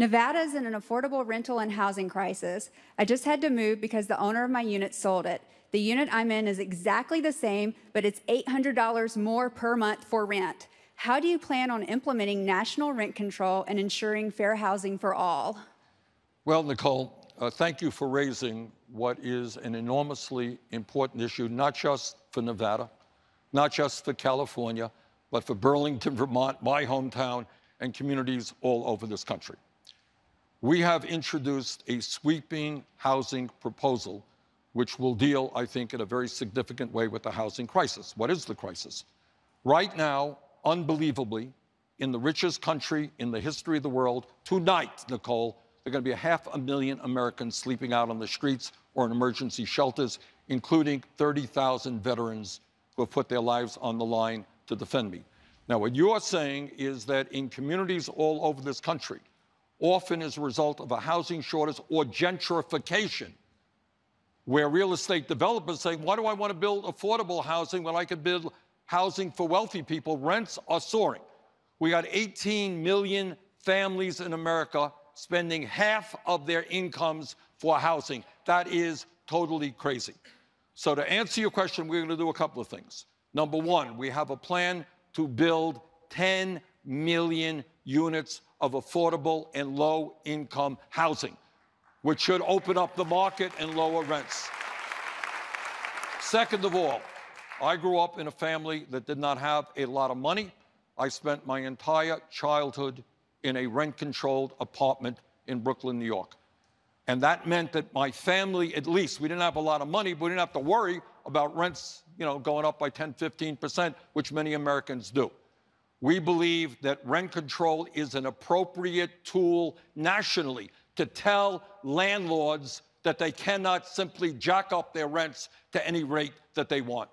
Nevada is in an affordable rental and housing crisis. I just had to move because the owner of my unit sold it. The unit I'm in is exactly the same, but it's $800 more per month for rent. How do you plan on implementing national rent control and ensuring fair housing for all? Well, Nicole, thank you for raising what is an enormously important issue, not just for Nevada, not just for California, but for Burlington, Vermont, my hometown, and communities all over this country. We have introduced a sweeping housing proposal which will deal, I think, in a very significant way with the housing crisis. What is the crisis? Right now, unbelievably, in the richest country in the history of the world, tonight, Nicole, there are going to be 500,000 Americans sleeping out on the streets or in emergency shelters, including 30,000 veterans who have put their lives on the line to defend me. Now, what you're saying is that in communities all over this country, often as a result of a housing shortage or gentrification, where real estate developers say, why do I want to build affordable housing when I could build housing for wealthy people? Rents are soaring. We got 18 million families in America spending half of their incomes for housing. That is totally crazy. So to answer your question, we're going to do a couple of things. Number one, we have a plan to build 10 million units of affordable and low-income housing, which should open up the market and lower rents. Second of all, I grew up in a family that did not have a lot of money. I spent my entire childhood in a rent-controlled apartment in Brooklyn, New York. And that meant that my family, at least, we didn't have a lot of money, but we didn't have to worry about rents, going up by 10, 15%, which many Americans do. We believe that rent control is an appropriate tool nationally to tell landlords that they cannot simply jack up their rents to any rate that they want.